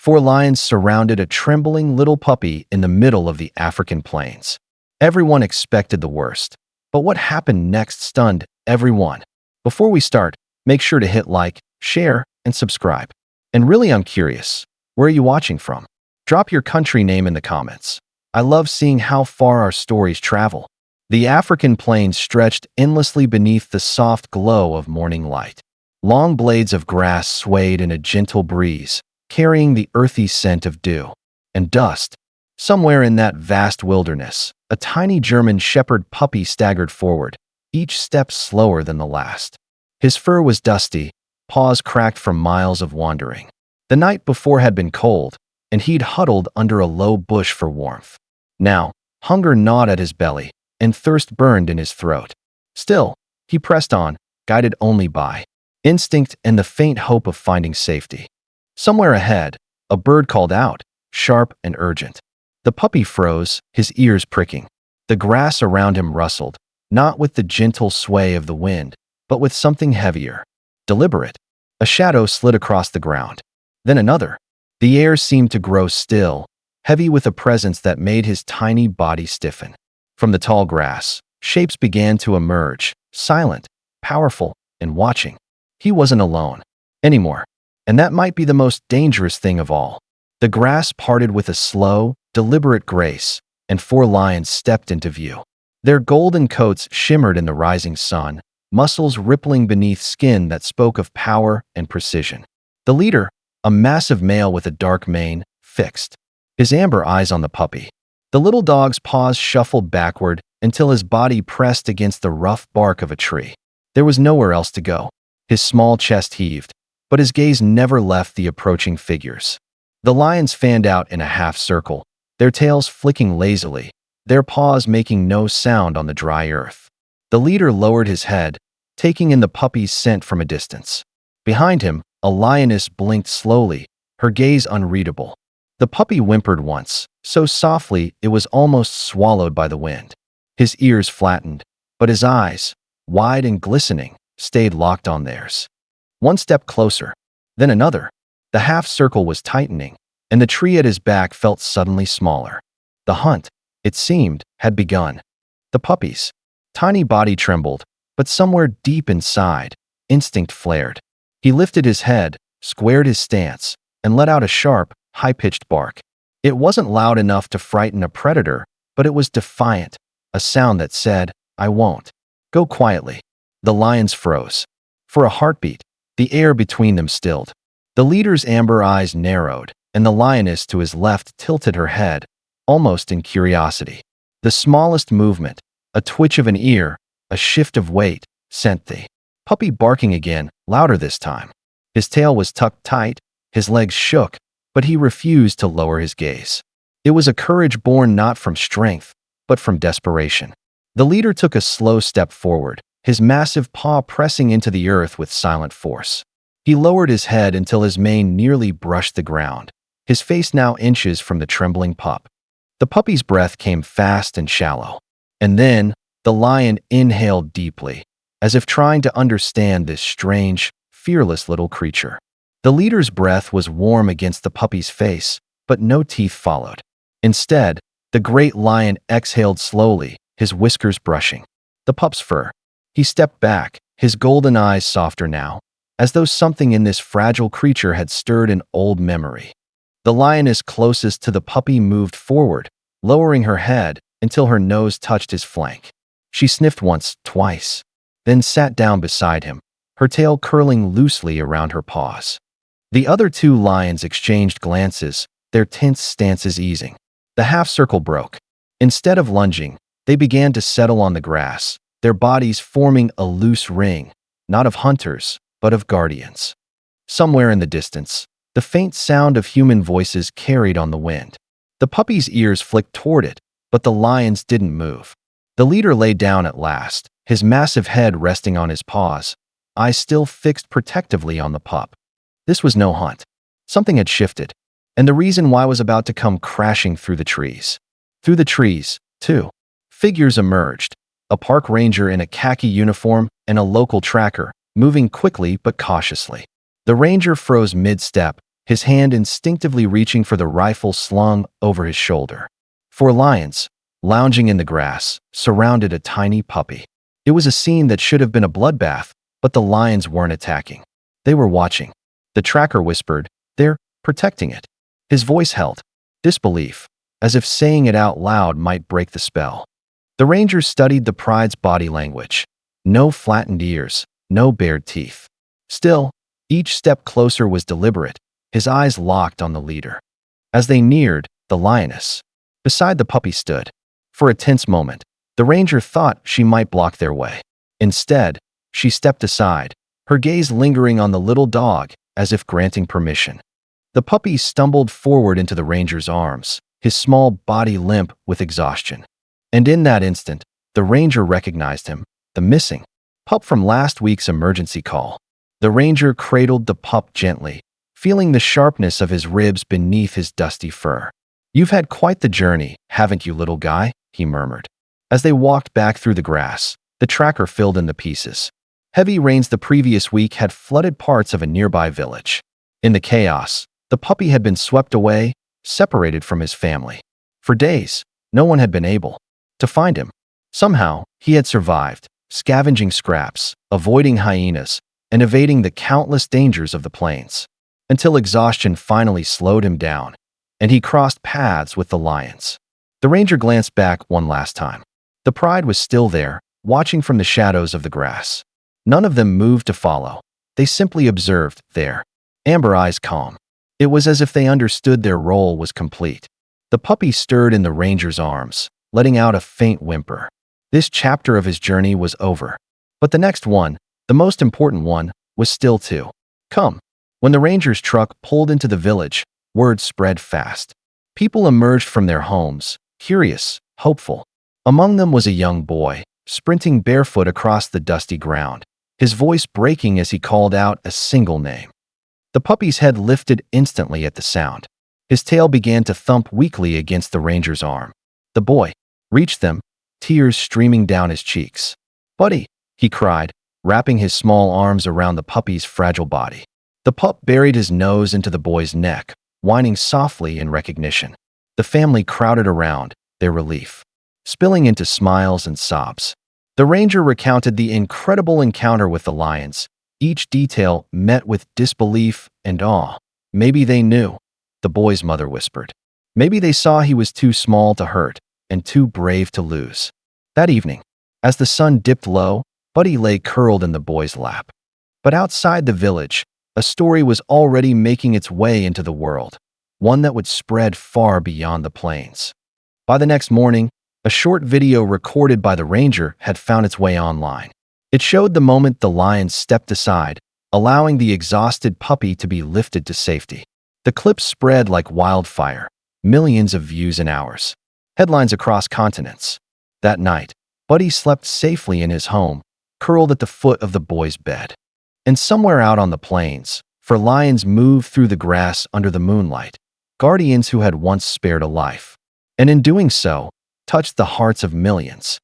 Four lions surrounded a trembling little puppy in the middle of the African plains. Everyone expected the worst, but what happened next stunned everyone. Before we start, make sure to hit like, share, and subscribe. And really, I'm curious, where are you watching from? Drop your country name in the comments. I love seeing how far our stories travel. The African plains stretched endlessly beneath the soft glow of morning light. Long blades of grass swayed in a gentle breeze, carrying the earthy scent of dew and dust. Somewhere in that vast wilderness, a tiny German shepherd puppy staggered forward, each step slower than the last. His fur was dusty, paws cracked from miles of wandering. The night before had been cold, and he'd huddled under a low bush for warmth. Now, hunger gnawed at his belly, and thirst burned in his throat. Still, he pressed on, guided only by instinct and the faint hope of finding safety. Somewhere ahead, a bird called out, sharp and urgent. The puppy froze, his ears pricking. The grass around him rustled, not with the gentle sway of the wind, but with something heavier, deliberate. A shadow slid across the ground. Then another. The air seemed to grow still, heavy with a presence that made his tiny body stiffen. From the tall grass, shapes began to emerge, silent, powerful, and watching. He wasn't alone anymore, and that might be the most dangerous thing of all. The grass parted with a slow, deliberate grace, and four lions stepped into view. Their golden coats shimmered in the rising sun, muscles rippling beneath skin that spoke of power and precision. The leader, a massive male with a dark mane, fixed his amber eyes on the puppy. The little dog's paws shuffled backward until his body pressed against the rough bark of a tree. There was nowhere else to go. His small chest heaved, but his gaze never left the approaching figures. The lions fanned out in a half circle, their tails flicking lazily, their paws making no sound on the dry earth. The leader lowered his head, taking in the puppy's scent from a distance. Behind him, a lioness blinked slowly, her gaze unreadable. The puppy whimpered once, so softly it was almost swallowed by the wind. His ears flattened, but his eyes, wide and glistening, stayed locked on theirs. One step closer, then another. The half circle was tightening, and the tree at his back felt suddenly smaller. The hunt, it seemed, had begun. The puppy's tiny body trembled, but somewhere deep inside, instinct flared. He lifted his head, squared his stance, and let out a sharp, high-pitched bark. It wasn't loud enough to frighten a predator, but it was defiant, a sound that said, "I won't." Go quietly. The lions froze. For a heartbeat, the air between them stilled. The leader's amber eyes narrowed, and the lioness to his left tilted her head, almost in curiosity. The smallest movement, a twitch of an ear, a shift of weight, sent the puppy barking again, louder this time. His tail was tucked tight, his legs shook, but he refused to lower his gaze. It was a courage born not from strength, but from desperation. The leader took a slow step forward, his massive paw pressing into the earth with silent force. He lowered his head until his mane nearly brushed the ground, his face now inches from the trembling pup. The puppy's breath came fast and shallow. And then, the lion inhaled deeply, as if trying to understand this strange, fearless little creature. The leader's breath was warm against the puppy's face, but no teeth followed. Instead, the great lion exhaled slowly, his whiskers brushing the pup's fur. He stepped back, his golden eyes softer now, as though something in this fragile creature had stirred an old memory. The lioness closest to the puppy moved forward, lowering her head until her nose touched his flank. She sniffed once, twice, then sat down beside him, her tail curling loosely around her paws. The other two lions exchanged glances, their tense stances easing. The half-circle broke. Instead of lunging, they began to settle on the grass, their bodies forming a loose ring, not of hunters, but of guardians. Somewhere in the distance, the faint sound of human voices carried on the wind. The puppy's ears flicked toward it, but the lions didn't move. The leader lay down at last, his massive head resting on his paws, eyes still fixed protectively on the pup. This was no hunt. Something had shifted, and the reason why was about to come crashing through the trees. Through the trees, too. Figures emerged, a park ranger in a khaki uniform and a local tracker, moving quickly but cautiously. The ranger froze mid-step, his hand instinctively reaching for the rifle slung over his shoulder. Four lions, lounging in the grass, surrounded a tiny puppy. It was a scene that should have been a bloodbath, but the lions weren't attacking. They were watching. The tracker whispered, "They're protecting it." His voice held disbelief, as if saying it out loud might break the spell. The ranger studied the pride's body language. No flattened ears, no bared teeth. Still, each step closer was deliberate, his eyes locked on the leader. As they neared, the lioness beside the puppy stood. For a tense moment, the ranger thought she might block their way. Instead, she stepped aside, her gaze lingering on the little dog as if granting permission. The puppy stumbled forward into the ranger's arms, his small body limp with exhaustion. And in that instant, the ranger recognized him, the missing pup from last week's emergency call. The ranger cradled the pup gently, feeling the sharpness of his ribs beneath his dusty fur. "You've had quite the journey, haven't you, little guy?" he murmured. As they walked back through the grass, the tracker filled in the pieces. Heavy rains the previous week had flooded parts of a nearby village. In the chaos, the puppy had been swept away, separated from his family. For days, no one had been able to find him. Somehow, he had survived, scavenging scraps, avoiding hyenas, and evading the countless dangers of the plains, until exhaustion finally slowed him down, and he crossed paths with the lions. The ranger glanced back one last time. The pride was still there, watching from the shadows of the grass. None of them moved to follow. They simply observed, their amber eyes calm. It was as if they understood their role was complete. The puppy stirred in the ranger's arms, letting out a faint whimper. This chapter of his journey was over. But the next one, the most important one, was still to come. When the ranger's truck pulled into the village, word spread fast. People emerged from their homes, curious, hopeful. Among them was a young boy, sprinting barefoot across the dusty ground, his voice breaking as he called out a single name. The puppy's head lifted instantly at the sound. His tail began to thump weakly against the ranger's arm. The boy reached them, tears streaming down his cheeks. "Buddy," he cried, wrapping his small arms around the puppy's fragile body. The pup buried his nose into the boy's neck, whining softly in recognition. The family crowded around, their relief spilling into smiles and sobs. The ranger recounted the incredible encounter with the lions, each detail met with disbelief and awe. "Maybe they knew," the boy's mother whispered. "Maybe they saw he was too small to hurt and too brave to lose." That evening, as the sun dipped low, Buddy lay curled in the boy's lap. But outside the village, a story was already making its way into the world, one that would spread far beyond the plains. By the next morning, a short video recorded by the ranger had found its way online. It showed the moment the lions stepped aside, allowing the exhausted puppy to be lifted to safety. The clip spread like wildfire, millions of views in hours, headlines across continents. That night, Buddy slept safely in his home, curled at the foot of the boy's bed. And somewhere out on the plains, for lions moved through the grass under the moonlight, guardians who had once spared a life, and in doing so, touched the hearts of millions.